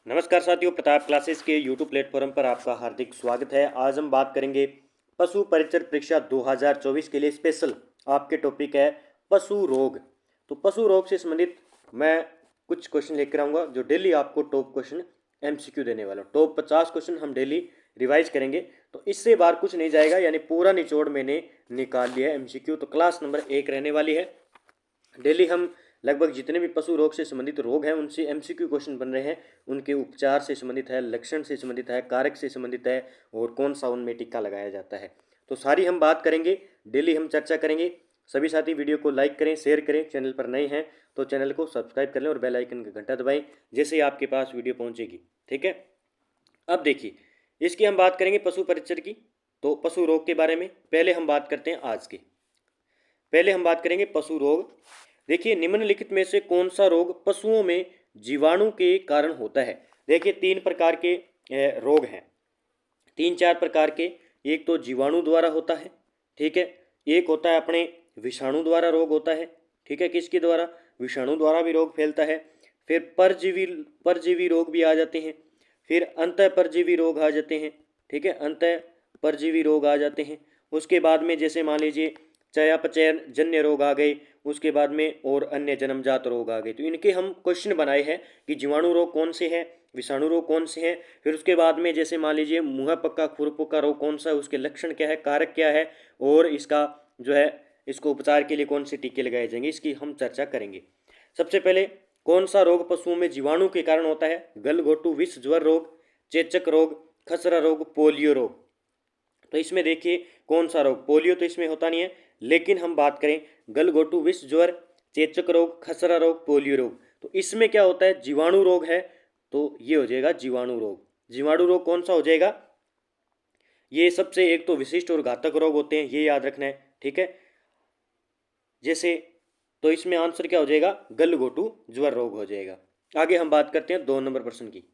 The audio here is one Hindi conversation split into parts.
नमस्कार साथियों, प्रताप क्लासेस के यूट्यूब प्लेटफॉर्म पर आपका हार्दिक स्वागत है। आज हम बात करेंगे पशु परिचर परीक्षा 2024 के लिए स्पेशल। आपके टॉपिक है पशु रोग। तो पशु रोग से संबंधित मैं कुछ क्वेश्चन लेकर आऊँगा जो डेली आपको टॉप क्वेश्चन एमसीक्यू देने वाला हूँ। टॉप 50 क्वेश्चन हम डेली रिवाइज करेंगे, तो इससे बाहर कुछ नहीं जाएगा, यानी पूरा निचोड़ मैंने निकाल लिया है एमसीक्यू। तो क्लास नंबर 1 रहने वाली है। डेली हम लगभग जितने भी पशु रोग से संबंधित रोग हैं उनसे एमसीक्यू क्वेश्चन बन रहे हैं। उनके उपचार से संबंधित है, लक्षण से संबंधित है, कारक से संबंधित है और कौन सा उनमें टीका लगाया जाता है, तो सारी हम बात करेंगे। डेली हम चर्चा करेंगे। सभी साथी वीडियो को लाइक करें, शेयर करें। चैनल पर नए हैं तो चैनल को सब्सक्राइब कर लें और बेल आइकन का घंटा दबाएं, जैसे ही आपके पास वीडियो पहुंचेगी। ठीक है, अब देखिए, इसकी हम बात करेंगे पशु परिचर की। तो पशु रोग के बारे में पहले हम बात करते हैं। आज की पहले हम बात करेंगे पशु रोग। देखिए, निम्नलिखित में से कौन सा रोग पशुओं में जीवाणु के कारण होता है। देखिए, 3 प्रकार के रोग हैं, 3-4 प्रकार के। एक तो जीवाणु द्वारा होता है, ठीक है। एक होता है अपने विषाणु द्वारा रोग होता है, ठीक है। किसके द्वारा? विषाणु द्वारा भी रोग फैलता है। फिर परजीवी परजीवी रोग भी आ जाते हैं। फिर अंतः परजीवी रोग आ जाते हैं, ठीक है। अंतः परजीवी रोग आ जाते हैं। उसके बाद में जैसे मान लीजिए चयापचय जन्य रोग आ गए, उसके बाद में और अन्य जन्मजात रोग आ गए। तो इनके हम क्वेश्चन बनाए हैं कि जीवाणु रोग कौन से हैं, विषाणु रोग कौन से हैं। फिर उसके बाद में जैसे मान लीजिए मुँह पक्का खुरपका रोग कौन सा है, उसके लक्षण क्या है, कारक क्या है, और इसका जो है इसको उपचार के लिए कौन से टीके लगाए जाएंगे, इसकी हम चर्चा करेंगे। सबसे पहले, कौन सा रोग पशुओं में जीवाणु के कारण होता है? गलघोटू विष ज्वर रोग, चेचक रोग, खसरा रोग, पोलियो रोग। तो इसमें देखिए कौन सा रोग, पोलियो तो इसमें होता नहीं है, लेकिन हम बात करें गलघोटू विष ज्वर, चेचक रोग, खसरा रोग, पोलियो रोग, तो इसमें क्या होता है? जीवाणु रोग है। तो ये हो जाएगा जीवाणु रोग। जीवाणु रोग कौन सा हो जाएगा? ये सबसे एक तो विशिष्ट और घातक रोग होते हैं, ये याद रखना है, ठीक है। जैसे तो इसमें आंसर क्या हो जाएगा? गलघोटू ज्वर रोग हो जाएगा। आगे हम बात करते हैं 2 नंबर प्रश्न की।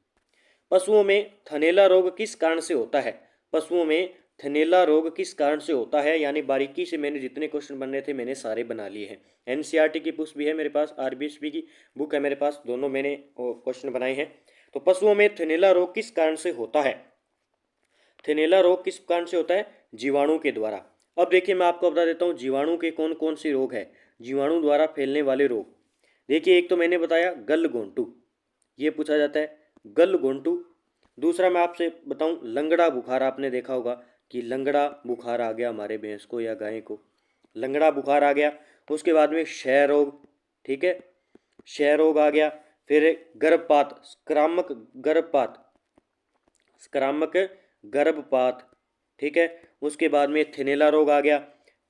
पशुओं में थनैला रोग किस कारण से होता है? पशुओं में थनैला रोग किस कारण से होता है, यानी बारीकी से मैंने जितने क्वेश्चन बनने थे मैंने सारे बना लिए हैं। एनसीईआरटी की बुक भी है मेरे पास, आरबीएसपी की बुक है मेरे पास, दोनों मैंने क्वेश्चन बनाए हैं। तो पशुओं में थनैला रोग किस कारण से होता है? थनैला रोग किस कारण से होता है? जीवाणु के द्वारा। अब देखिए, मैं आपको बता देता हूँ जीवाणु के कौन कौन से रोग है, जीवाणु द्वारा फैलने वाले रोग। देखिए, एक तो मैंने बताया गलघोंटू, ये पूछा जाता है गलघोंटू। दूसरा मैं आपसे बताऊं लंगड़ा बुखार, आपने देखा होगा कि लंगड़ा बुखार आ गया हमारे भैंस को या गाय को, लंगड़ा बुखार आ गया। उसके बाद में क्षय रोग, ठीक है, क्षय रोग आ गया। फिर गर्भपात, स्क्रामक गर्भपात, स्क्रामक गर्भपात, ठीक है। उसके बाद में थनैला रोग आ गया।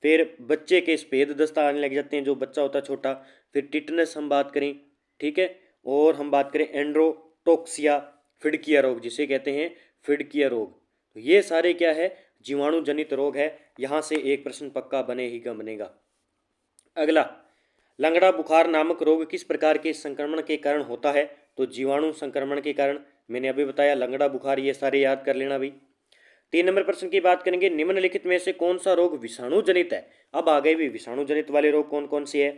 फिर बच्चे के सफेद दस्ता आने लग जाते हैं, जो बच्चा होता है छोटा। फिर टिटनस हम बात करें, ठीक है। और हम बात करें एंड्रोटोक्सिया, फिडकिया रोग जिसे कहते हैं, फिडकिया रोग। तो ये सारे क्या है? जीवाणु जनित रोग है। यहाँ से एक प्रश्न पक्का बनेगा बनेगा। अगला, लंगड़ा बुखार नामक रोग किस प्रकार के संक्रमण के कारण होता है? तो जीवाणु संक्रमण के कारण, मैंने अभी बताया लंगड़ा बुखार, ये सारे याद कर लेना भाई। 3 नंबर प्रश्न की बात करेंगे, निम्नलिखित में से कौन सा रोग विषाणु जनित है? अब आ गए भी विषाणु जनित वाले रोग कौन कौन से है।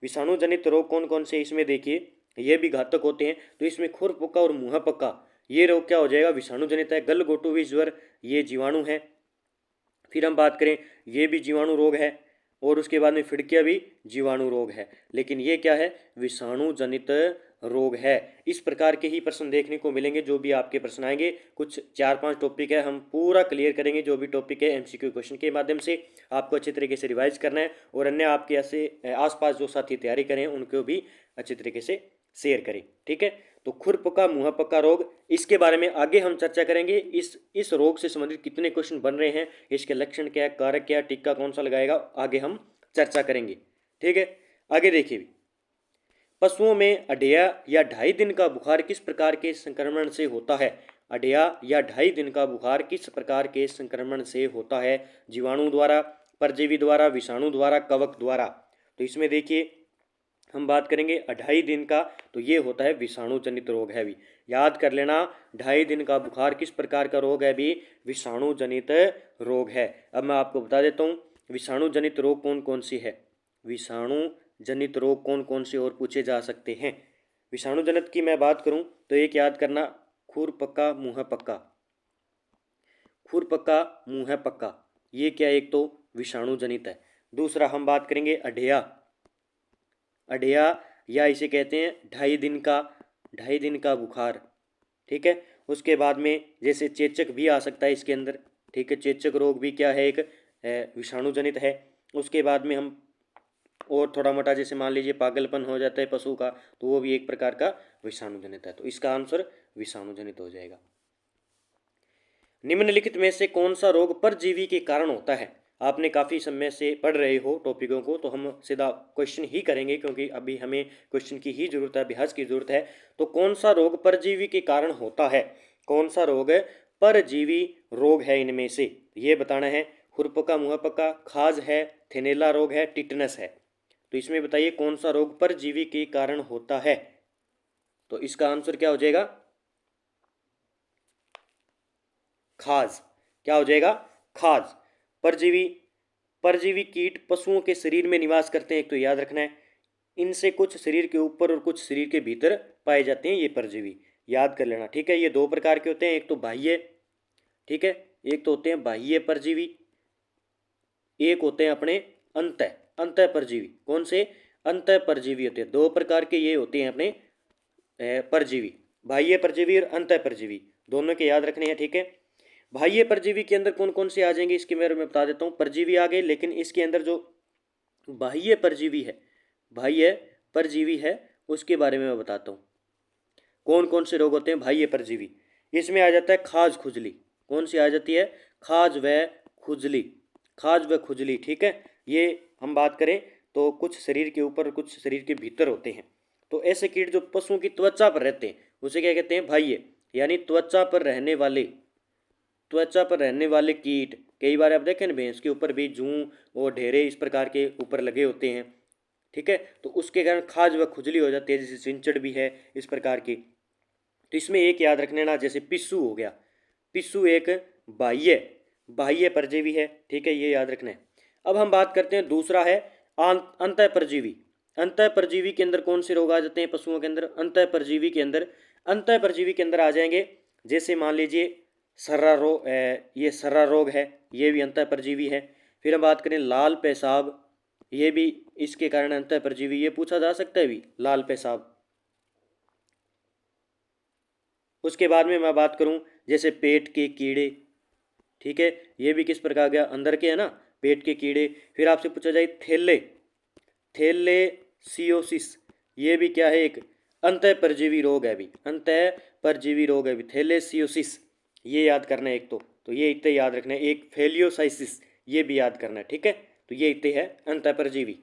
विषाणु जनित रोग कौन कौन से? इसमें देखिए ये भी घातक होते हैं। तो इसमें खुर पक्का और मुँह पक्का, ये रोग क्या हो जाएगा? विषाणु जनित है। गलघोटू विष ज्वर, ये जीवाणु है। फिर हम बात करें, ये भी जीवाणु रोग है। और उसके बाद में फिड़किया भी जीवाणु रोग है, लेकिन ये क्या है? विषाणु जनित रोग है। इस प्रकार के ही प्रश्न देखने को मिलेंगे जो भी आपके प्रश्न आएंगे। कुछ 4-5 टॉपिक है, हम पूरा क्लियर करेंगे जो भी टॉपिक है एमसीक्यू क्वेश्चन के माध्यम से। आपको अच्छे तरीके से रिवाइज करना है और अन्य आपके ऐसे आसपास जो साथी तैयारी करें उनको भी अच्छे तरीके से शेयर करें, ठीक है। तो खुरपका मुँह पका रोग, इसके बारे में आगे हम चर्चा करेंगे। इस रोग से संबंधित कितने क्वेश्चन बन रहे हैं, इसके लक्षण क्या है, कारक क्या है, टीका कौन सा लगाएगा, आगे हम चर्चा करेंगे, ठीक है। आगे देखिए, पशुओं में अढ़िया या 2.5 दिन का बुखार किस प्रकार के संक्रमण से होता है? अढ़िया या 2.5 दिन का बुखार किस प्रकार के संक्रमण से होता है? जीवाणु द्वारा, परजीवी द्वारा, विषाणु द्वारा, कवक द्वारा। तो इसमें देखिए हम बात करेंगे 2.5 दिन का, तो ये होता है विषाणु जनित रोग है भी। याद कर लेना, 2.5 दिन का बुखार किस प्रकार का रोग है भी? विषाणु जनित रोग है। अब मैं आपको बता देता हूँ विषाणु जनित रोग कौन कौन सी है। विषाणु जनित रोग कौन कौन से और पूछे जा सकते हैं। विषाणु जनित की मैं बात करूँ तो एक याद करना, खुर पक्का मुँह पक्का, खुर पक्का मुँह पक्का, ये क्या, एक तो विषाणु जनित है। दूसरा हम बात करेंगे अढेया, अढेया या इसे कहते हैं 2.5 दिन का बुखार, ठीक है। उसके बाद में जैसे चेचक भी आ सकता है इसके अंदर, ठीक है, चेचक रोग भी क्या है, एक विषाणु जनित है। उसके बाद में हम और थोड़ा मोटा जैसे मान लीजिए पागलपन हो जाता है पशु का, तो वो भी एक प्रकार का विषाणु जनित है, तो इसका आंसर विषाणु जनित हो जाएगा। निम्नलिखित में से कौन सा रोग परजीवी के कारण होता है? आपने काफ़ी समय से पढ़ रहे हो टॉपिकों को, तो हम सीधा क्वेश्चन ही करेंगे क्योंकि अभी हमें क्वेश्चन की ही जरूरत है, अभ्यास की जरूरत है। तो कौन सा रोग परजीवी के कारण होता है, कौन सा रोग परजीवी रोग है इनमें से, ये बताना है। खुरपका मुँहपका, खाज है, थेनेला रोग है, टिटनस है। तो इसमें बताइए कौन सा रोग परजीवी के कारण होता है, तो इसका आंसर क्या हो जाएगा, खाज। क्या हो जाएगा, खाज। परजीवी, परजीवी कीट पशुओं के शरीर में निवास करते हैं, एक तो याद रखना है। इनसे कुछ शरीर के ऊपर और कुछ शरीर के भीतर पाए जाते हैं ये परजीवी, याद कर लेना, ठीक है। ये दो प्रकार के होते हैं, एक तो बाह्य, ठीक है, एक तो होते हैं बाह्य परजीवी, एक होते हैं अपने अंतः, अंतः परजीवी। कौन से, अंतः परजीवी होते हैं, दो प्रकार के ये होते हैं अपने परजीवी, बाह्य परजीवी और अंतः परजीवी, दोनों के याद रखने हैं, ठीक है। बाह्य परजीवी के अंदर कौन कौन से आ जाएंगे इसके बारे में बता देता हूँ। परजीवी आ गए, लेकिन इसके अंदर जो बाह्य परजीवी है, बाह्य परजीवी है, उसके बारे में मैं बताता हूँ कौन कौन से रोग होते हैं बाह्य परजीवी। इसमें आ जाता है खाज खुजली, कौन सी आ जाती है, खाज व खुजली, खाज व खुजली, ठीक है। ये हम बात करें तो कुछ शरीर के ऊपर कुछ शरीर के भीतर होते हैं। तो ऐसे कीट जो पशुओं की त्वचा पर रहते हैं उसे क्या कहते हैं, बाह्य, यानी त्वचा पर रहने वाले, त्वचा पर रहने वाले कीट। कई बार आप देखें ना भैंस के ऊपर भी जूं और ढेरे इस प्रकार के ऊपर लगे होते हैं, ठीक है, तो उसके कारण खाज व खुजली हो जाती है, जैसे सिंचड़ भी है इस प्रकार की। तो इसमें एक याद रखने ना, जैसे पिस्सू हो गया, पिस्सू एक बाह्य, बाह्य परजीवी है, ठीक है, ये याद रखना है। अब हम बात करते हैं, दूसरा है अंतः परजीवी। अंतः परजीवी के अंदर कौन से रोग आ जाते हैं पशुओं के अंदर, अंतः परजीवी के अंदर, अंतः परजीवी के अंदर आ जाएंगे जैसे मान लीजिए सर्रा रोग, ये सर्रा रोग है, ये भी अंतः परजीवी है। फिर हम बात करें लाल पेशाब, ये भी इसके कारण अंतः परजीवी, ये पूछा जा सकता है भी, लाल पेशाब। उसके बाद में मैं बात करूं जैसे पेट के कीड़े, ठीक है, ये भी किस प्रकार गया, अंदर के है ना, पेट के कीड़े। फिर आपसे पूछा जाए थैले, थैलेसियोसिस, ये भी क्या है, एक अंतः परजीवी रोग है भी, अंतः परजीवी रोग है भी, थैलेसियोसिस, ये याद करना है एक तो ये इतने याद रखना है। एक फेलियोसाइसिस, ये भी याद करना है, ठीक है, तो ये इतने है अंतः परजीवी।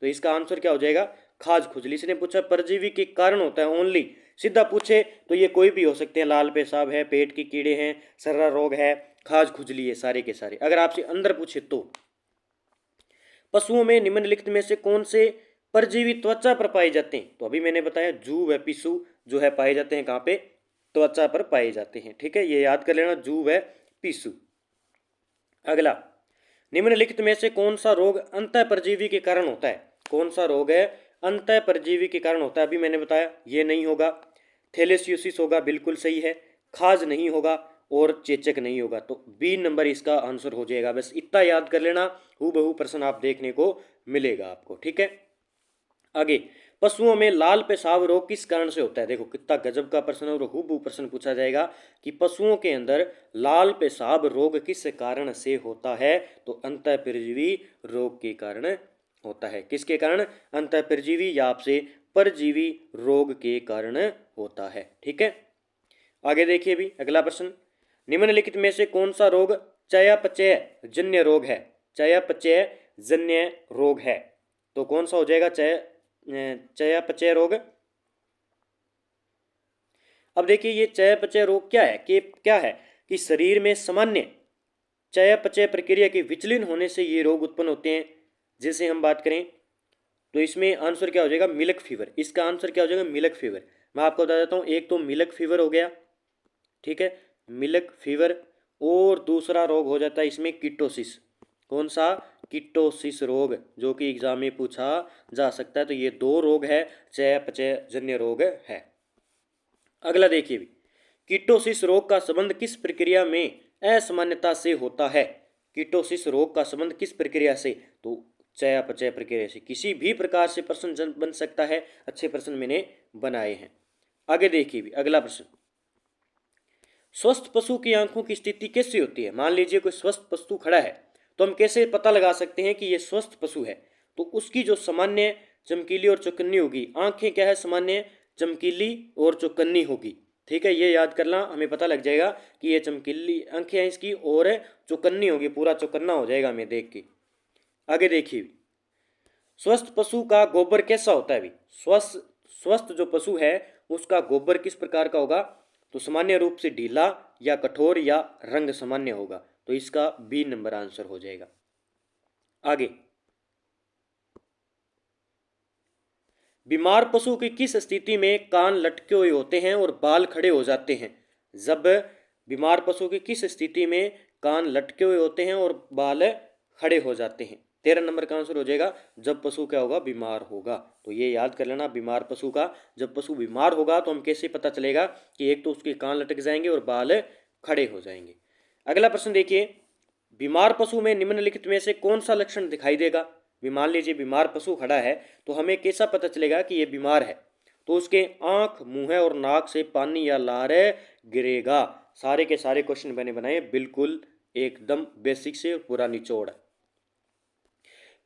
तो इसका आंसर क्या हो जाएगा, खाज खुजली। इसने पूछा परजीवी के कारण होता है ओनली, सीधा पूछे तो ये कोई भी हो सकते हैं, लाल पेशाब है, पेट के कीड़े हैं, सर्रा रोग है, खाज खुजली है, सारे के सारे। अगर आपसे अंदर पूछे तो पशुओं में निम्नलिखित में से कौन से परजीवी त्वचा पर पाए जाते हैं, तो अभी मैंने बताया जू व पिस्सू जो है पाए जाते हैं कहाँ पे, त्वचा पर पाए जाते हैं, ठीक है, ये याद कर लेना, जू व पिस्सू। अगला, निम्नलिखित में से कौन सा रोग अंतः परजीवी के कारण होता है, कौन सा रोग है अंतः परजीवी के कारण होता है, अभी मैंने बताया ये नहीं होगा, थैलेसियोसिस होगा, बिल्कुल सही है, खाज नहीं होगा और चेचक नहीं होगा, तो बी नंबर इसका आंसर हो जाएगा। बस इतना याद कर लेना, हूबहू प्रश्न आप देखने को मिलेगा आपको, ठीक है। आगे, पशुओं में लाल पेशाब रोग किस कारण से होता है, देखो कितना गजब का प्रश्न और हूबहू प्रश्न पूछा जाएगा कि पशुओं के अंदर लाल पेशाब रोग किस कारण से होता है, तो अंतः परजीवी रोग के कारण होता है। किसके कारण, अंतः परजीवी या आपसे परजीवी रोग के कारण होता है, ठीक है। आगे देखिए भी अगला प्रश्न, निम्नलिखित में से कौन सा रोग चयापचय जन्य रोग है, चयापचय जन्य रोग है, तो कौन सा हो जाएगा, चयापचय रोग। अब देखिए ये चयापचय रोग क्या है, कि क्या है कि शरीर में सामान्य चयापचय प्रक्रिया के विचलन होने से ये रोग उत्पन्न होते हैं। जैसे हम बात करें तो इसमें आंसर क्या हो जाएगा, मिल्क फीवर, इसका आंसर क्या हो जाएगा, मिल्क फीवर। मैं आपको बता देता हूँ, एक तो मिल्क फीवर हो गया, ठीक है, मिल्क फीवर, और दूसरा रोग हो जाता है इसमें कीटोसिस, कौन सा, कीटोसिस रोग, जो कि एग्जाम में पूछा जा सकता है। तो ये दो रोग है, चयापचय जन्य रोग है। अगला देखिए भी, कीटोसिस रोग का संबंध किस प्रक्रिया में असामान्यता से होता है? कीटोसिस रोग का संबंध किस प्रक्रिया से? तो चयापचय प्रक्रिया से। किसी भी प्रकार से प्रश्न बन सकता है, अच्छे प्रश्न मैंने बनाए हैं। आगे देखिए भी अगला प्रश्न, स्वस्थ पशु की आंखों की स्थिति कैसी होती है? मान लीजिए कोई स्वस्थ पशु खड़ा है, तो हम कैसे पता लगा सकते हैं कि यह स्वस्थ पशु है? तो उसकी जो सामान्य चमकीली और चौकन्नी होगी, आंखें क्या है, सामान्य चमकीली और चौकन्नी होगी। ठीक है, ये याद करना, हमें पता लग जाएगा कि ये चमकीली आंखें हैं इसकी और चौकन्नी होगी, पूरा चौकन्ना हो जाएगा हमें देख के। आगे देखिए, स्वस्थ पशु का गोबर कैसा होता है? भी स्वस्थ स्वस्थ जो पशु है उसका गोबर किस प्रकार का होगा? तो सामान्य रूप से ढीला या कठोर या रंग सामान्य होगा। तो इसका बी नंबर आंसर हो जाएगा। आगे, बीमार पशु की किस स्थिति में कान लटके हुए होते हैं और बाल खड़े हो जाते हैं? जब बीमार पशु की किस स्थिति में कान लटके हुए होते हैं और बाल खड़े हो जाते हैं? 13 नंबर का आंसर हो जाएगा, जब पशु क्या होगा, बीमार होगा। तो ये याद कर लेना, बीमार पशु का, जब पशु बीमार होगा तो हम कैसे पता चलेगा कि एक तो उसके कान लटक जाएंगे और बाल खड़े हो जाएंगे। अगला प्रश्न देखिए, बीमार पशु में निम्नलिखित में से कौन सा लक्षण दिखाई देगा? मान लीजिए बीमार पशु खड़ा है, तो हमें कैसा पता चलेगा कि ये बीमार है? तो उसके आंख, मुंह और नाक से पानी या लार गिरेगा। सारे के सारे क्वेश्चन मैंने बनाए, बिल्कुल एकदम बेसिक से पूरा निचोड़।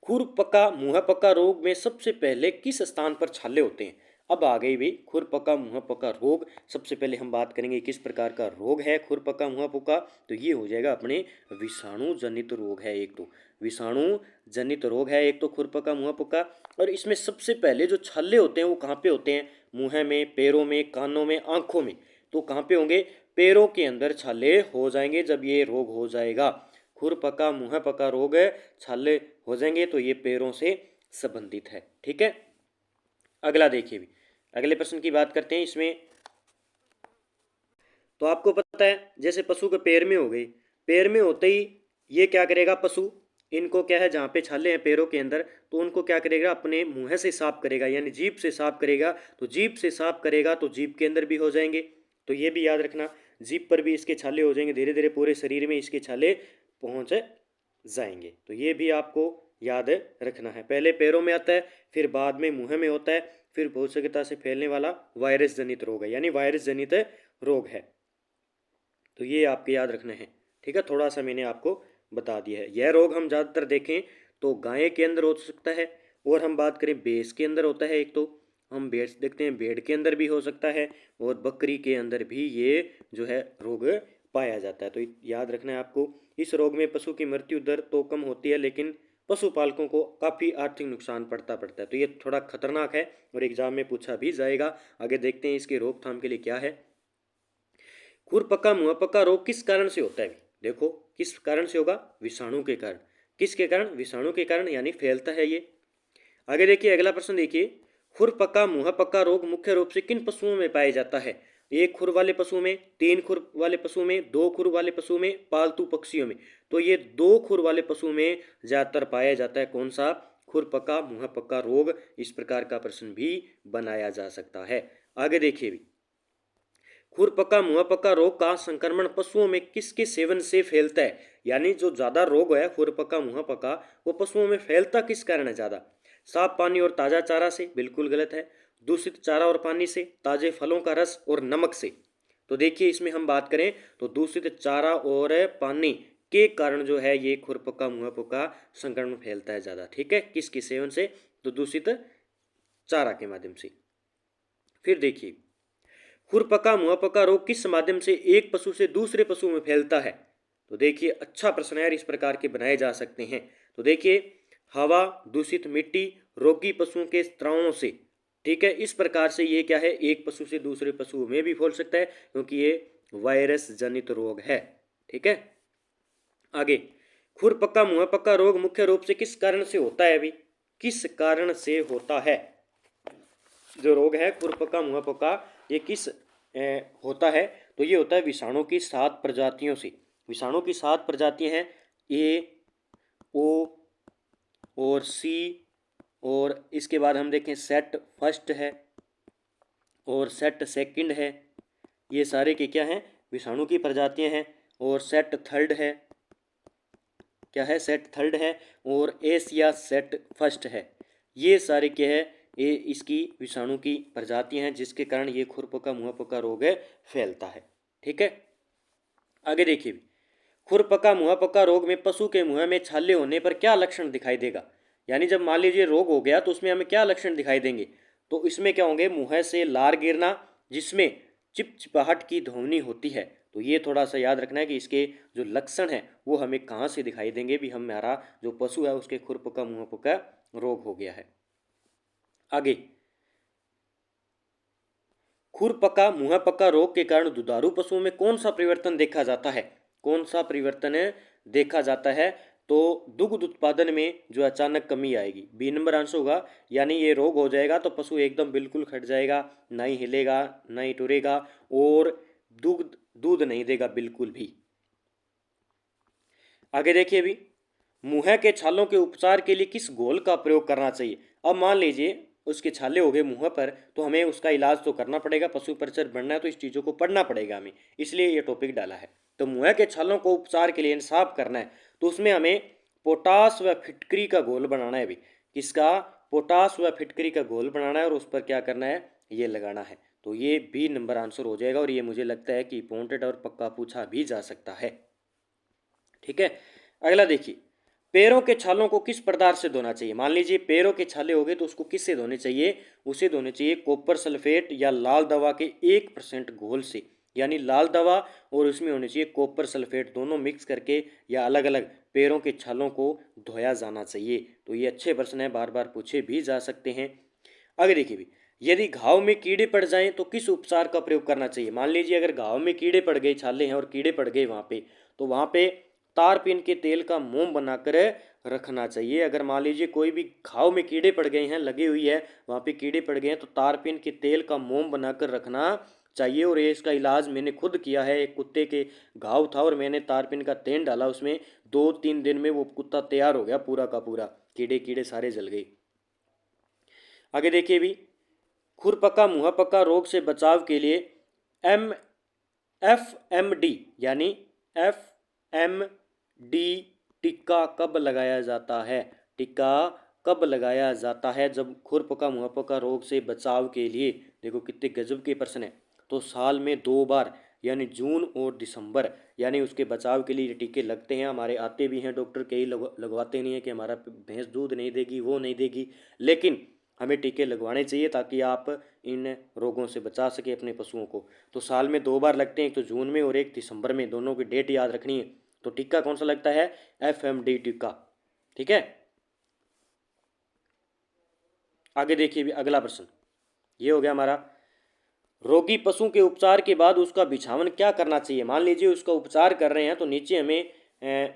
खुर पका मुंह पका रोग में सबसे पहले किस स्थान पर छाले होते हैं? अब आ गई भी खुर पका मुंह पका रोग। सबसे पहले हम बात करेंगे किस प्रकार का रोग है खुर पका मुंह पका। तो ये हो जाएगा अपने विषाणु जनित रोग है एक तो, विषाणु जनित रोग है एक तो खुर पका मुंह पका। और इसमें सबसे पहले जो छाले होते हैं वो कहाँ पे होते हैं? मुंह में, पैरों में, कानों में, आंखों में। तो कहाँ पे होंगे? पैरों के अंदर छाले हो जाएंगे जब ये रोग हो जाएगा। खुर पका मुंह पका रोग है, छाले हो जाएंगे तो ये पैरों से संबंधित है। ठीक है, अगला देखिए भी, अगले प्रश्न की बात करते हैं। इसमें तो आपको पता है जैसे पशु के पैर में हो गई, पैर में होते ही ये क्या करेगा पशु, इनको क्या है, जहाँ पे छाले हैं पैरों के अंदर, तो उनको क्या करेगा, अपने मुंह से साफ करेगा, यानी जीभ से साफ करेगा। तो जीभ से साफ करेगा तो जीभ के अंदर भी हो जाएंगे। तो ये भी याद रखना, जीभ पर भी इसके छाले हो जाएंगे, धीरे धीरे पूरे शरीर में इसके छाले पहुँच जाएंगे। तो ये भी आपको याद रखना है। पहले पैरों में आता है, फिर बाद में मुंह में होता है, फिर भौतिकता से फैलने वाला वायरस जनित रोग है, यानी वायरस जनित रोग है। तो ये आपके याद रखने हैं। ठीक है, थोड़ा सा मैंने आपको बता दिया है। यह रोग हम ज़्यादातर देखें तो गाय के अंदर हो सकता है, और हम बात करें भैंस के अंदर होता है एक तो, हम भेड़ देखते हैं, भेड़ के अंदर भी हो सकता है, और बकरी के अंदर भी ये जो है रोग पाया जाता है। तो याद रखना है आपको। इस रोग में पशु की मृत्यु दर तो कम होती है, लेकिन पशुपालकों को काफ़ी आर्थिक नुकसान पड़ता है। तो ये थोड़ा खतरनाक है और एग्जाम में पूछा भी जाएगा। आगे देखते हैं इसके रोकथाम के लिए क्या है। खुर पका मुंह पका रोग किस कारण से होता है? देखो किस कारण से होगा, विषाणु के कारण। किसके कारण? विषाणु के कारण, यानी फैलता है ये। आगे देखिए अगला प्रश्न देखिए, खुर पका मुंह पका रोग मुख्य रूप से किन पशुओं में पाया जाता है? एक खुर वाले पशु में, तीन खुर वाले पशु में, दो खुर वाले पशु में, पालतू पक्षियों में। तो ये दो खुर वाले पशु में ज्यादातर पाया जाता है। कौन सा? खुर पका मुंह पका रोग। इस प्रकार का प्रश्न भी बनाया जा सकता है। आगे देखिए भी, खुर पका मुंह पका रोग का संक्रमण पशुओं में किसके सेवन से फैलता है? यानी जो ज्यादा रोग है खुर पका मुंह पका, वो पशुओं में फैलता किस कारण है ज्यादा? साफ पानी और ताजा चारा से? बिल्कुल गलत है। दूषित चारा और पानी से, ताजे फलों का रस और नमक से? तो देखिए इसमें हम बात करें तो दूषित चारा और पानी के कारण जो है ये खुर पका मुंह पका संक्रमण फैलता है ज्यादा। ठीक है, किसके सेवन से? तो दूषित चारा के माध्यम से। फिर देखिए, खुर पका मुंह पका रोग किस माध्यम से एक पशु से दूसरे पशु में फैलता है? तो देखिए अच्छा प्रश्न है, इस प्रकार के बनाए जा सकते हैं। तो देखिए, हवा, दूषित मिट्टी, रोगी पशुओं के स्त्रावों से। ठीक है, इस प्रकार से ये क्या है, एक पशु से दूसरे पशु में भी फैल सकता है, क्योंकि ये वायरस जनित रोग है। ठीक है, आगे, खुर पका मुंह पका रोग मुख्य रूप से किस कारण से होता है? अभी किस कारण से होता है जो रोग है खुर पका मुंह पका, ये किस होता है? तो ये होता है विषाणु की 7 प्रजातियों से। विषाणु की 7 प्रजातियां हैं, ए, ओ और सी, और इसके बाद हम देखें सेट फर्स्ट है, और सेट सेकंड है, ये सारे के क्या हैं, विषाणु की प्रजातियां हैं। और सेट थर्ड है, क्या है, सेट थर्ड है। और एशिया सेट फर्स्ट है। ये सारे क्या है, ये इसकी विषाणु की प्रजातियां हैं जिसके कारण ये खुरपका मुंहपका रोग है फैलता है। ठीक है, आगे देखिए भी, खुरपका मुंहपका रोग में पशु के मुंह में छाले होने पर क्या लक्षण दिखाई देगा। यानी जब मान लीजिए रोग हो गया तो उसमें हमें क्या लक्षण दिखाई देंगे। तो इसमें क्या होंगे, मुंह से लार गिरना जिसमें चिपचिपाहट की ध्वनि होती है। तो ये थोड़ा सा याद रखना है कि इसके जो लक्षण हैं वो हमें कहाँ से दिखाई देंगे भी हमारा जो पशु है उसके खुरपका मुंहपका रोग हो गया है। आगे, खुरपका मुंहपका रोग के कारण दुधारू पशुओं में कौन सा परिवर्तन देखा जाता है। कौन सा परिवर्तन देखा जाता है। तो दुग्ध उत्पादन में जो अचानक कमी आएगी, बी नंबर आंसर होगा। यानी ये रोग हो जाएगा तो पशु एकदम बिल्कुल खट जाएगा, ना ही हिलेगा ना ही टुरेगा और दूध दूध नहीं देगा बिल्कुल भी। आगे देखिए भी, मुंह के छालों के उपचार के लिए किस घोल का प्रयोग करना चाहिए। अब मान लीजिए उसके छाले हो गए मुंह पर, तो हमें उसका इलाज तो करना पड़ेगा, पशु परिचर बनना है तो इस चीज़ों को पढ़ना पड़ेगा हमें, इसलिए ये टॉपिक डाला है। तो मुंह के छालों को उपचार के लिए इंसाफ करना है तो उसमें हमें पोटास व फिटकरी का घोल बनाना है भी। किसका, पोटास व फिटकरी का घोल बनाना है और उस पर क्या करना है, ये लगाना है। तो ये बी नंबर आंसर हो जाएगा और ये मुझे लगता है कि पॉइंटेड और पक्का पूछा भी जा सकता है। ठीक है, अगला देखिए, पैरों के छालों को किस पदार्थ से धोना चाहिए। मान लीजिए पैरों के छाले हो गए तो उसको किससे धोने चाहिए, उसे धोने चाहिए कॉपर सल्फेट या लाल दवा के 1% घोल से। यानी लाल दवा और उसमें होनी चाहिए कॉपर सल्फेट, दोनों मिक्स करके या अलग अलग पैरों के छालों को धोया जाना चाहिए। तो ये अच्छे प्रश्न है, बार बार पूछे भी जा सकते हैं। आगे देखिए भी, यदि घाव में कीड़े पड़ जाएं तो किस उपचार का प्रयोग करना चाहिए। मान लीजिए अगर घाव में कीड़े पड़ गए, छाले हैं और कीड़े पड़ गए वहाँ पे, तो वहाँ पे तारपीन के तेल का मोम बनाकर रखना चाहिए। अगर मान लीजिए कोई भी घाव में कीड़े पड़ गए हैं, लगी हुई है वहाँ पे कीड़े पड़ गए हैं, तो तारपीन के तेल का मोम बनाकर रखना चाहिए। और ये इसका इलाज मैंने खुद किया है, एक कुत्ते के घाव था और मैंने तारपीन का तेल डाला उसमें, 2-3 दिन में वो कुत्ता तैयार हो गया पूरा का पूरा, कीड़े कीड़े सारे जल गए। आगे देखिए भी, खुरपका मुंहपका रोग से बचाव के लिए एम FMD यानी FMD टीका कब लगाया जाता है। टीका कब लगाया जाता है जब खुरपका मुंहपका रोग से बचाव के लिए। देखो कितने गजब के प्रश्न है। तो साल में 2 बार यानी जून और दिसंबर, यानी उसके बचाव के लिए ये टीके लगते हैं। हमारे आते भी हैं डॉक्टर, कई लगवाते नहीं है कि हमारा भैंस दूध नहीं देगी वो नहीं देगी, लेकिन हमें टीके लगवाने चाहिए ताकि आप इन रोगों से बचा सके अपने पशुओं को। तो साल में 2 बार लगते हैं, एक तो जून में और एक दिसंबर में, दोनों की डेट याद रखनी है। तो टीका कौन सा लगता है, FMD टीका। ठीक है, आगे देखिए भी अगला प्रश्न, ये हो गया हमारा, रोगी पशु के उपचार के बाद उसका बिछावन क्या करना चाहिए। मान लीजिए उसका उपचार कर रहे हैं तो नीचे हमें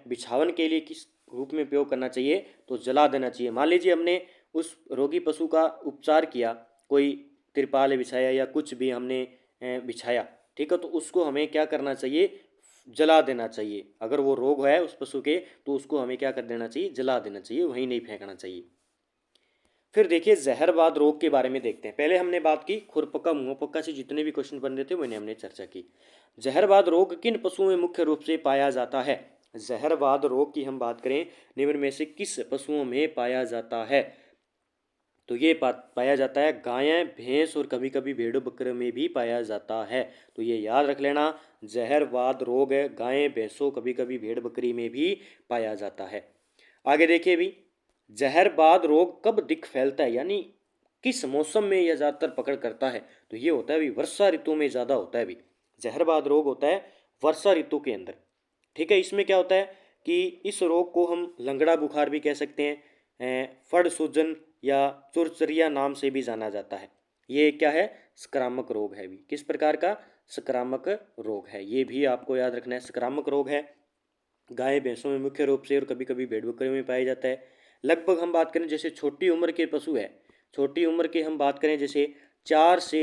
बिछावन के लिए किस रूप में प्रयोग करना चाहिए, तो जला देना चाहिए। मान लीजिए हमने उस रोगी पशु का उपचार किया, कोई तिरपाल बिछाया या कुछ भी हमने बिछाया, ठीक है, तो उसको हमें क्या करना चाहिए, जला देना चाहिए। अगर वो रोग है उस पशु के तो उसको हमें क्या कर देना चाहिए, जला देना चाहिए, वहीं नहीं फेंकना चाहिए। फिर देखिए जहरवाद रोग के बारे में देखते हैं। पहले हमने बात की खुरपका मुंहपका से जितने भी क्वेश्चन बन रहे थे मैंने हमने चर्चा की। जहरवाद रोग किन पशुओं में मुख्य रूप से पाया जाता है। जहरवाद रोग की हम बात करें, निम्न में से किस पशुओं में पाया जाता है। तो ये पाया जाता है गायें, भैंस और कभी कभी भेड़ बकरे में भी पाया जाता है। तो ये याद रख लेना, जहरवाद रोग है गायें भैंसों कभी कभी भेड़ बकरी में भी पाया जाता है। आगे देखिए भी, जहरवाद रोग कब दिख फैलता है, यानी किस मौसम में यह ज़्यादातर पकड़ करता है। तो ये होता है भी वर्षा ऋतु में ज़्यादा होता है भी, जहरवाद रोग होता है वर्षा ऋतु के अंदर। ठीक है, इसमें क्या होता है कि इस रोग को हम लंगड़ा बुखार भी कह सकते हैं, फड़ सूजन या चुरचरिया नाम से भी जाना जाता है। ये क्या है, संक्रामक रोग है भी। किस प्रकार का, संक्रामक रोग है, ये भी आपको याद रखना है, संक्रामक रोग है। गाय भैंसों में मुख्य रूप से और कभी कभी भेड़ बकरियों में पाया जाता है। लगभग हम बात करें जैसे छोटी उम्र के पशु है, छोटी उम्र के हम बात करें जैसे 4 से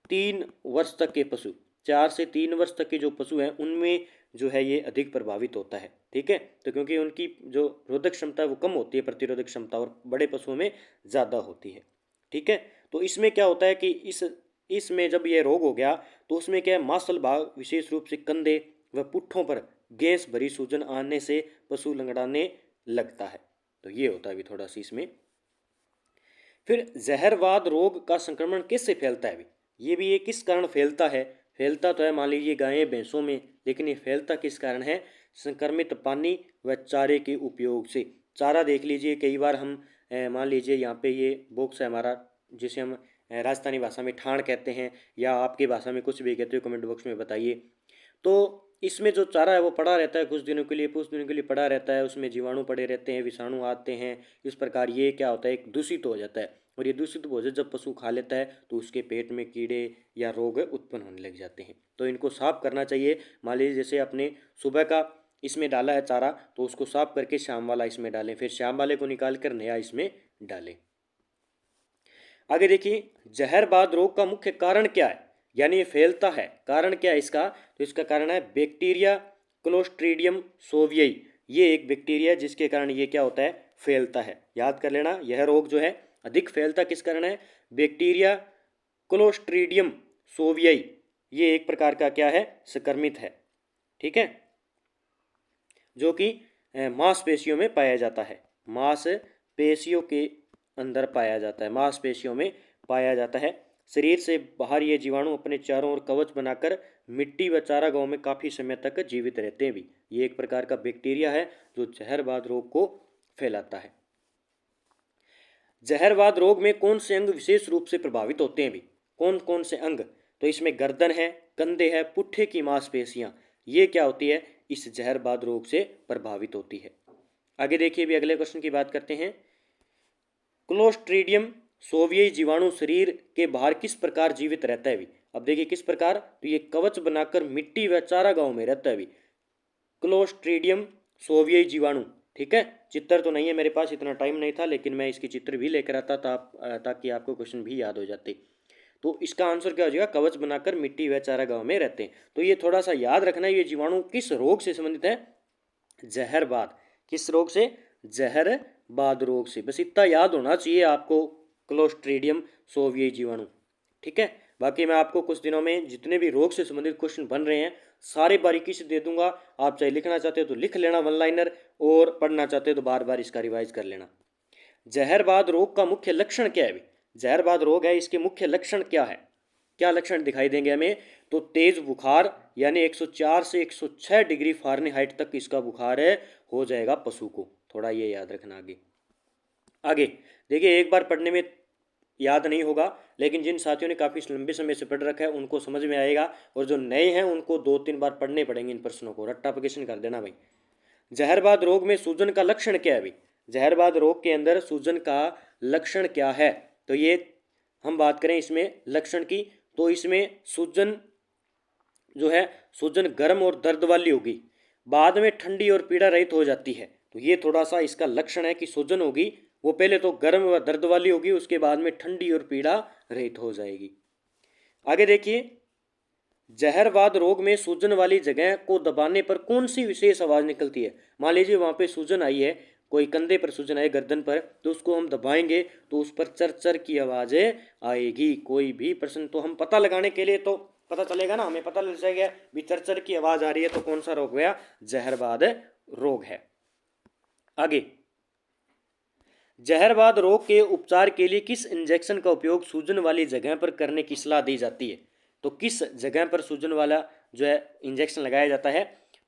3 वर्ष तक के पशु, 4 से 3 वर्ष तक के जो पशु हैं उनमें जो है ये अधिक प्रभावित होता है। ठीक है, तो क्योंकि उनकी जो रोधक क्षमता है वो कम होती है, प्रतिरोधक क्षमता, और बड़े पशुओं में ज़्यादा होती है। ठीक है, तो इसमें क्या होता है कि इस इसमें जब ये रोग हो गया तो उसमें क्या है, मांसल भाग विशेष रूप से कंधे व पुट्ठों पर गैस भरी सूजन आने से पशु लंगड़ाने लगता है। तो ये होता है अभी थोड़ा सी इसमें। फिर जहरवाद रोग का संक्रमण किससे फैलता है? ये भी ये किस कारण फैलता है? फैलता तो है मान लीजिए गायें भैंसों में, लेकिन ये फैलता किस कारण है? संक्रमित पानी व चारे के उपयोग से। चारा देख लीजिए, कई बार हम मान लीजिए यहाँ पे ये बॉक्स है हमारा, जिसे हम राजस्थानी भाषा में ठाण कहते हैं, या आपकी भाषा में कुछ भी कहते हो, कमेंट बॉक्स में बताइए। तो इसमें जो चारा है वो पड़ा रहता है कुछ दिनों के लिए, कुछ दिनों के लिए पड़ा रहता है, उसमें जीवाणु पड़े रहते हैं, विषाणु आते हैं। इस प्रकार ये क्या होता है, एक दूषित हो जाता है, और ये दूषित भोजन जब पशु खा लेता है तो उसके पेट में कीड़े या रोग उत्पन्न होने लग जाते हैं। तो इनको साफ करना चाहिए। मान लीजिए जैसे आपने सुबह का इसमें डाला है चारा, तो उसको साफ करके शाम वाला इसमें डालें, फिर शाम वाले को निकाल कर नया इसमें डालें। आगे देखिए, जहरबाद रोग का मुख्य कारण क्या है, यानी ये फैलता है, कारण क्या है इसका? तो इसका कारण है बैक्टीरिया क्लोस्ट्रीडियम सोवियई। ये एक बैक्टीरिया है जिसके कारण ये क्या होता है, फैलता है। याद कर लेना, यह रोग जो है अधिक फैलता किस कारण है? बैक्टीरिया क्लोस्ट्रीडियम सोवियई। ये एक प्रकार का क्या है, संक्रमित है, ठीक है, जो कि मांसपेशियों में पाया जाता है, मांसपेशियों के अंदर पाया जाता है, मांसपेशियों में पाया जाता है। शरीर से बाहर ये जीवाणु अपने चारों ओर कवच बनाकर मिट्टी व चारागाहों में काफ़ी समय तक जीवित रहते हैं भी। ये एक प्रकार का बैक्टीरिया है जो जहरवाद रोग को फैलाता है। जहरवाद रोग में कौन से अंग विशेष रूप से प्रभावित होते हैं भी? कौन कौन से अंग? तो इसमें गर्दन है, कंधे है, पुट्ठे की मांसपेशियां, ये क्या होती है, इस जहरवाद रोग से प्रभावित होती है। आगे देखिए भी अगले क्वेश्चन की बात करते हैं। क्लोस्ट्रीडियम सोवियई जीवाणु शरीर के बाहर किस प्रकार जीवित रहता है भी? अब देखिए किस प्रकार, तो ये कवच बनाकर मिट्टी व चारागाहों में रहता है भी, क्लोस्ट्रीडियम सोवियई जीवाणु, ठीक है। चित्र तो नहीं है मेरे पास, इतना टाइम नहीं था, लेकिन मैं इसकी चित्र भी लेकर आता ताकि आपको क्वेश्चन भी याद हो जाते। तो इसका आंसर क्या हो जाएगा, कवच बनाकर मिट्टी व चारागाहों में रहते हैं। तो ये थोड़ा सा याद रखना, ये जीवाणु किस रोग से संबंधित है? जहरबाद। किस रोग से? जहरबाद रोग से। बस इतना याद होना चाहिए आपको, क्लोस्ट्रीडियम सोवियई जीवाणु, ठीक है। बाकी मैं आपको कुछ दिनों में जितने भी रोग से संबंधित क्वेश्चन बन रहे हैं सारे बारीकी से दे दूंगा। आप चाहे लिखना चाहते हो तो लिख लेना वन लाइनर, और पढ़ना चाहते हो तो बार बार इसका रिवाइज कर लेना। जहरबाद रोग का मुख्य लक्षण क्या है? जहरबाद रोग है, इसके मुख्य लक्षण क्या है, क्या लक्षण दिखाई देंगे हमें? तो तेज बुखार, यानी 104 से 106 डिग्री फ़ारेनहाइट तक इसका बुखार है, हो जाएगा पशु को। थोड़ा ये याद रखना। आगे आगे देखिए, एक बार पढ़ने में याद नहीं होगा, लेकिन जिन साथियों ने काफ़ी लंबे समय से पढ़ रखा है उनको समझ में आएगा, और जो नए हैं उनको 2-3 बार पढ़ने पड़ेंगे इन प्रश्नों को, रट्टाफिकेशन कर देना भाई। जहरबाद रोग में सूजन का लक्षण क्या है भाई? जहरबाद रोग के अंदर सूजन का लक्षण क्या है? तो ये हम बात करें इसमें लक्षण की, तो इसमें सूजन जो है, सूजन गर्म और दर्द वाली होगी, बाद में ठंडी और पीड़ा रहित हो जाती है। तो ये थोड़ा सा इसका लक्षण है कि सूजन होगी वो पहले तो गर्म व दर्द वाली होगी, उसके बाद में ठंडी और पीड़ा रहित हो जाएगी। आगे देखिए, जहरवाद रोग में सूजन वाली जगह को दबाने पर कौन सी विशेष आवाज़ निकलती है? मान लीजिए वहाँ पे सूजन आई है, कोई कंधे पर सूजन आई, गर्दन पर, तो उसको हम दबाएंगे तो उस पर चर चर की आवाज़ें आएगी। कोई भी प्रश्न तो हम पता लगाने के लिए तो पता चलेगा ना, हमें पता लग जाएगा भी चर चर की आवाज़ आ रही है तो कौन सा रोग गया, जहरवाद रोग है। आगे, जहरवाद रोग के उपचार के लिए किस इंजेक्शन का उपयोग सूजन वाली जगह पर करने की सलाह दी जाती है? तो किस जगह पर सूजन वाला जो है इंजेक्शन लगाया जाता है?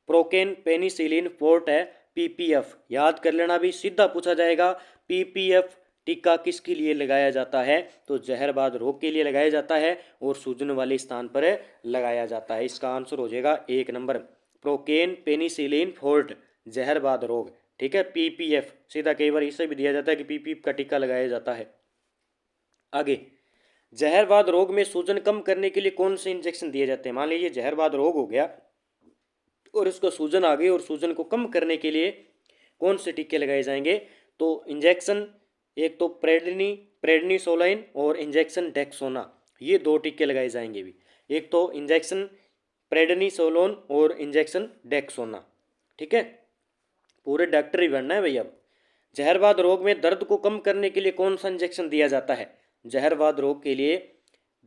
प्रोकेन पेनिसिलिन फोर्ट है, पीपीएफ। याद कर लेना भी, सीधा पूछा जाएगा पीपीएफ टीका किसके लिए लगाया जाता है? तो जहरवाद रोग के लिए लगाया जाता है और सूजन वाले स्थान पर लगाया जाता है। इसका आंसर हो जाएगा 1 नंबर, प्रोकेन पेनिसिलिन फोर्ट, जहरवाद रोग, ठीक है। पीपीएफ सीधा, कई बार इसे भी दिया जाता है कि पीपीएफ का टीका लगाया जाता है। आगे, जहरवाद रोग में सूजन कम करने के लिए कौन से इंजेक्शन दिए जाते हैं? मान लीजिए जहरवाद रोग हो गया और उसको सूजन आ गई, और सूजन को कम करने के लिए कौन से टीके लगाए जाएंगे? तो इंजेक्शन, एक तो प्रेडनिसोलाइन और इंजेक्शन डेक्सोना, ये 2 टीके लगाए जाएंगे भी। एक तो इंजेक्शन प्रेडनिसोलोन और इंजेक्शन डेक्सोना, ठीक है। पूरे डॉक्टर ही बनना है भैया। अब जहरवाद रोग में दर्द को कम करने के लिए कौन सा इंजेक्शन दिया जाता है? जहरवाद रोग के लिए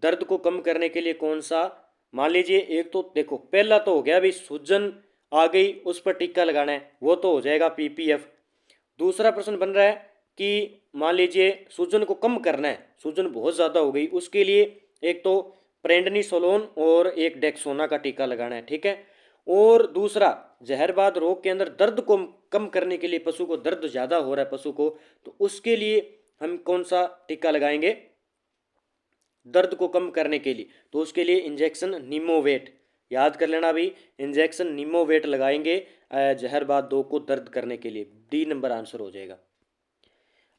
दर्द को कम करने के लिए कौन सा, मान लीजिए एक तो देखो पहला तो हो गया भाई सूजन आ गई उस पर टीका लगाना है, वो तो हो जाएगा पीपीएफ। दूसरा प्रश्न बन रहा है कि मान लीजिए सूजन को कम करना है, सूजन बहुत ज़्यादा हो गई, उसके लिए एक तो प्रेडनिसोलोन और एक डेक्सोना का टीका लगाना है, ठीक है। और दूसरा जहरबाद रोग के अंदर दर्द को कम करने के लिए, पशु को दर्द ज़्यादा हो रहा है पशु को, तो उसके लिए हम कौन सा टीका लगाएंगे दर्द को कम करने के लिए, तो उसके लिए इंजेक्शन निमोवेट, याद कर लेना भाई, इंजेक्शन निमोवेट लगाएंगे जहरबाद दो को दर्द करने के लिए। डी नंबर आंसर हो जाएगा।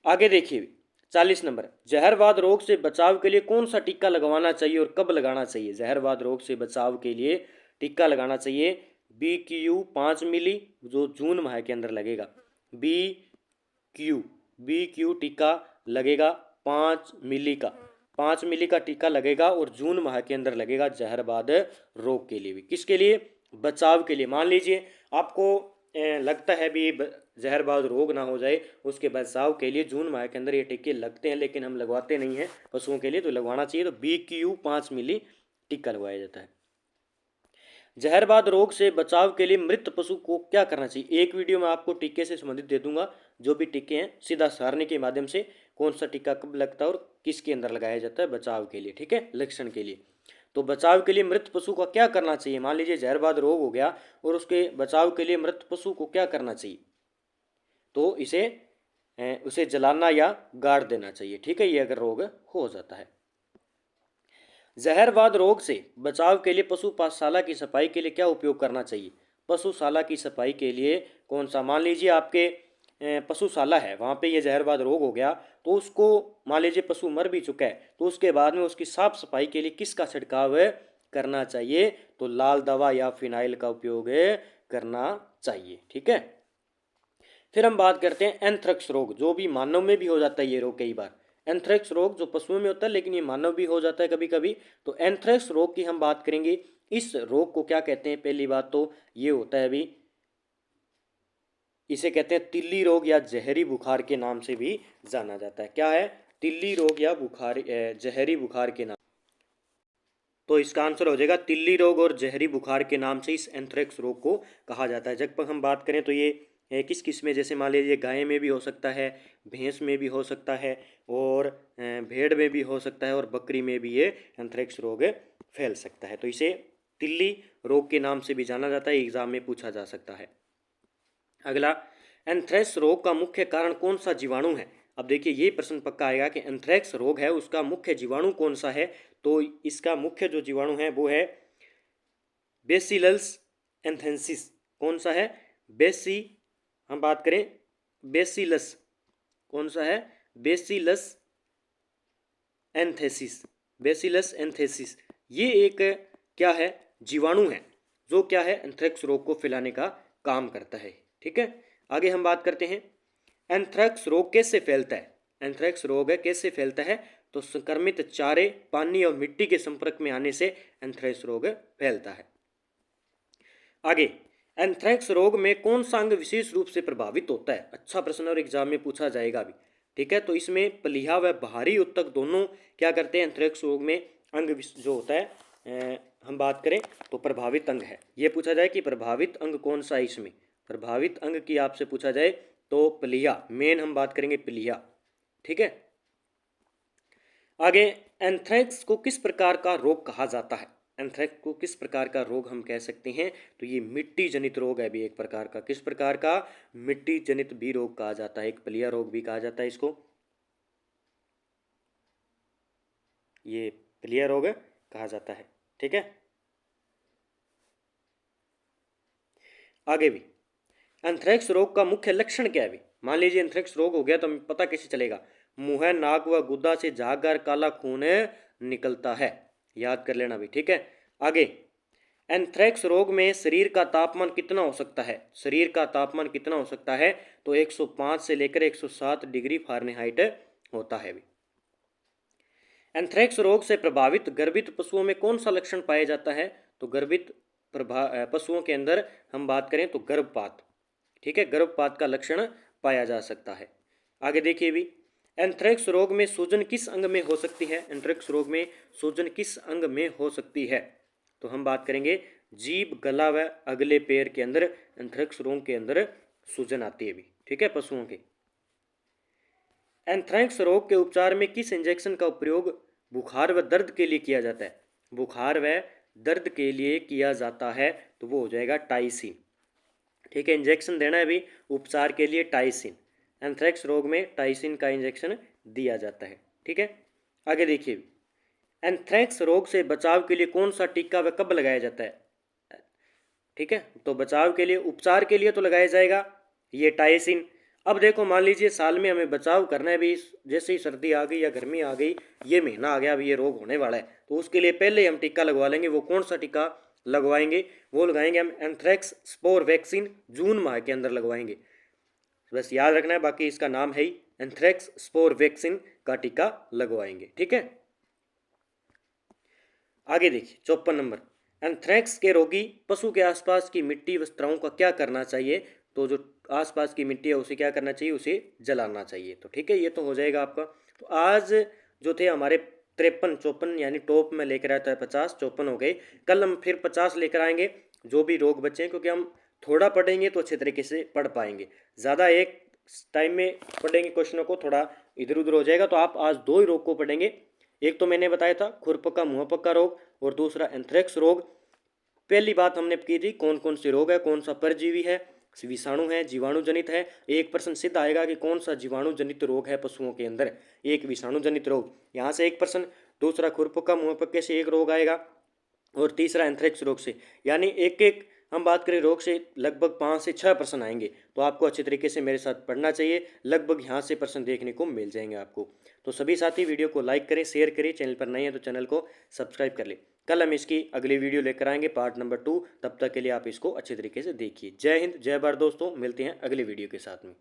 आगे देखिए 40 नंबर, जहरवाद रोग से बचाव के लिए कौन सा टीका लगवाना चाहिए और कब लगाना चाहिए। जहरवाद रोग से बचाव के लिए टीका लगाना चाहिए BQ 5 मिली, जो जून माह के अंदर लगेगा। BQ टीका लगेगा 5 मिली का, 5 मिली का टीका लगेगा और जून माह के अंदर लगेगा जहरवाद रोग के लिए भी। किसके लिए, बचाव के लिए। मान लीजिए आपको लगता है भी जहरबाद रोग ना हो जाए, उसके बचाव के लिए जून माह के अंदर ये टीके लगते हैं, लेकिन हम लगवाते नहीं हैं पशुओं के लिए, तो लगवाना चाहिए। तो BQ 5 मिली टीका लगवाया जाता है। जहरबाद रोग से बचाव के लिए मृत पशु को क्या करना चाहिए। एक वीडियो में आपको टीके से संबंधित दे दूंगा, जो भी टीके हैं सीधा सारणी के माध्यम से कौन सा टीका कब लगता है और किसके अंदर लगाया जाता है बचाव के लिए, ठीक है, लक्षण के लिए। तो बचाव के लिए मृत पशु का क्या करना चाहिए। मान लीजिए जहरबाद रोग हो गया और उसके बचाव के लिए मृत पशु को क्या करना चाहिए, तो उसे जलाना या गाड़ देना चाहिए, ठीक है, ये अगर रोग हो जाता है। जहरवाद रोग से बचाव के लिए पशुपालशाला की सफाई के लिए क्या उपयोग करना चाहिए। पशुशाला की सफाई के लिए कौन सा, मान लीजिए आपके पशुशाला है, वहाँ पे ये जहरवाद रोग हो गया, तो उसको मान लीजिए पशु मर भी चुका है, तो उसके बाद में उसकी साफ सफाई के लिए किसका छिड़काव करना चाहिए, तो लाल दवा या फिनाइल का उपयोग करना चाहिए, ठीक है। फिर हम बात करते हैं एंथ्रेक्स रोग, जो भी मानव में भी हो जाता है ये रोग कई बार। एंथ्रेक्स रोग जो पशुओं में होता है लेकिन ये मानव भी हो जाता है कभी कभी, तो एंथ्रेक्स रोग की हम बात करेंगे। इस रोग को क्या कहते हैं, पहली बात तो ये होता है अभी, इसे कहते हैं तिल्ली रोग या जहरी बुखार के नाम से भी जाना जाता है। क्या है, तिल्ली रोग या बुखार, जहरी बुखार के नाम। तो इसका आंसर हो जाएगा तिल्ली रोग और जहरी बुखार के नाम से इस एंथ्रेक्स रोग को कहा जाता है। जब हम बात करें तो ये किस किस में, जैसे मान लीजिए गाय में भी हो सकता है, भैंस में भी हो सकता है, और भेड़ में भी हो सकता है, और बकरी में भी ये एंथ्रेक्स रोग फैल सकता है। तो इसे तिल्ली रोग के नाम से भी जाना जाता है, एग्जाम में पूछा जा सकता है। अगला, एंथ्रेक्स रोग का मुख्य कारण कौन सा जीवाणु है। अब देखिए ये प्रश्न पक्का आएगा कि एंथ्रेक्स रोग है उसका मुख्य जीवाणु कौन सा है, तो इसका मुख्य जो जीवाणु है वो है बेसिलस एंथेंसिस। कौन सा है, हम बात करें बेसिलस, कौन सा है, बेसिलस एंथेसिस, बेसिलस एंथेसिस। ये एक क्या है, जीवाणु है, जो क्या है एंथ्रेक्स रोग को फैलाने का काम करता है, ठीक है। आगे हम बात करते हैं एंथ्रेक्स रोग कैसे फैलता है। एंथ्रेक्स रोग है कैसे फैलता है, तो संक्रमित चारे, पानी और मिट्टी के संपर्क में आने से एंथ्रेक्स रोग फैलता है। आगे, एंथ्रेक्स रोग में कौन सा अंग विशेष रूप से प्रभावित होता है। अच्छा प्रश्न और एग्जाम में पूछा जाएगा भी, ठीक है। तो इसमें पलिहा व बाहरी उत्तक दोनों क्या करते हैं, एंथ्रेक्स रोग में अंग जो होता है हम बात करें तो प्रभावित अंग है। ये पूछा जाए कि प्रभावित अंग कौन सा है, इसमें प्रभावित अंग की आपसे पूछा जाए तो पलिहा, मेन हम बात करेंगे पलिहा, ठीक है। आगे, एंथ्रेक्स को किस प्रकार का रोग कहा जाता है। एंथ्रेक्स को किस प्रकार का रोग हम कह सकते हैं, तो ये मिट्टी जनित रोग है भी एक प्रकार का। किस प्रकार का, मिट्टी जनित भी रोग कहा जाता है, एक पलिया रोग भी कहा जाता है इसको, ये पलिया रोग कहा जाता है, ठीक है। आगे भी, एंथ्रेक्स रोग का मुख्य लक्षण क्या है भी। मान लीजिए एंथ्रेक्स रोग हो गया तो हमें पता कैसे चलेगा, मुंह, नाक व गुदा से झागकर काला खून निकलता है, याद कर लेना भी, ठीक है। आगे, एंथ्रेक्स रोग में शरीर का तापमान कितना हो सकता है। शरीर का तापमान कितना हो सकता है, तो 105 से लेकर 107 डिग्री फ़ारेनहाइट होता है भी। एंथ्रेक्स रोग से प्रभावित गर्भित पशुओं में कौन सा लक्षण पाया जाता है, तो गर्भित पशुओं के अंदर हम बात करें तो गर्भपात, ठीक है, गर्भपात का लक्षण पाया जा सकता है। आगे देखिए भी, एंथ्रेक्स रोग में सूजन किस अंग में हो सकती है? एंथ्रेक्स रोग में सूजन किस अंग में हो सकती है? तो हम बात करेंगे जीभ, गला व अगले पैर के अंदर एंथ्रेक्स रोग के अंदर सूजन आती है भी, ठीक है, पशुओं के। एंथ्रेक्स रोग के उपचार में किस इंजेक्शन का प्रयोग बुखार व दर्द के लिए किया जाता है? बुखार व दर्द के लिए किया जाता है तो वो हो जाएगा टाइसिन, ठीक है। इंजेक्शन देना है भी उपचार के लिए टाइसिन। एंथ्रेक्स रोग में टाइसिन का इंजेक्शन दिया जाता है, ठीक है। आगे देखिए, एंथ्रेक्स रोग से बचाव के लिए कौन सा टीका व कब लगाया जाता है? ठीक है, तो बचाव के लिए, उपचार के लिए तो लगाया जाएगा ये टाइसिन। अब देखो, मान लीजिए साल में हमें बचाव करना है भी, जैसे ही सर्दी आ गई या गर्मी आ गई, ये महीना आ गया, अब ये रोग होने वाला है, तो उसके लिए पहले हम टीका लगवा लेंगे। वो कौन सा टीका लगवाएंगे? वो लगाएंगे हम एंथ्रेक्स स्पोर वैक्सीन, जून माह के अंदर लगवाएंगे। बस याद रखना है, बाकी इसका नाम है ही एंथ्रेक्स स्पोर वैक्सीन का टीका लगवाएंगे, ठीक है। आगे देखिए 54 नंबर, एंथ्रेक्स के रोगी पशु के आसपास की मिट्टी व स्त्रावों का क्या करना चाहिए? तो जो आसपास की मिट्टी है उसे क्या करना चाहिए? उसे जलाना चाहिए। तो ठीक है, ये तो हो जाएगा आपका। तो आज जो थे हमारे 53 54 यानी टॉप में लेकर आया था 50, 54 हो गए। कल हम फिर 50 लेकर आएंगे जो भी रोग बचे हैं, क्योंकि हम थोड़ा पढ़ेंगे तो अच्छे तरीके से पढ़ पाएंगे। ज़्यादा एक टाइम में पढ़ेंगे क्वेश्चनों को, थोड़ा इधर उधर हो जाएगा। तो आप आज 2 ही रोग को पढ़ेंगे। एक तो मैंने बताया था खुरपका मुंहपका रोग, और दूसरा एंथ्रेक्स रोग। पहली बात हमने की थी कौन कौन से रोग है, कौन सा परजीवी है, विषाणु है, जीवाणु जनित है। एक प्रश्न सिद्ध आएगा कि कौन सा जीवाणु जनित रोग है पशुओं के अंदर, एक विषाणु जनित रोग, यहाँ से एक प्रश्न। दूसरा खुरपका मुंहपके से एक रोग आएगा, और तीसरा एंथ्रेक्स रोग से। यानी एक एक हम बात करें रोग से लगभग 5 से 6 प्रश्न आएंगे। तो आपको अच्छे तरीके से मेरे साथ पढ़ना चाहिए, लगभग यहाँ से प्रश्न देखने को मिल जाएंगे आपको। तो सभी साथी वीडियो को लाइक करें, शेयर करें, चैनल पर नए हैं तो चैनल को सब्सक्राइब कर लें। कल हम इसकी अगली वीडियो लेकर आएंगे, पार्ट नंबर 2। तब तक के लिए आप इसको अच्छे तरीके से देखिए। जय हिंद, जय भारत दोस्तों, मिलते हैं अगली वीडियो के साथ में।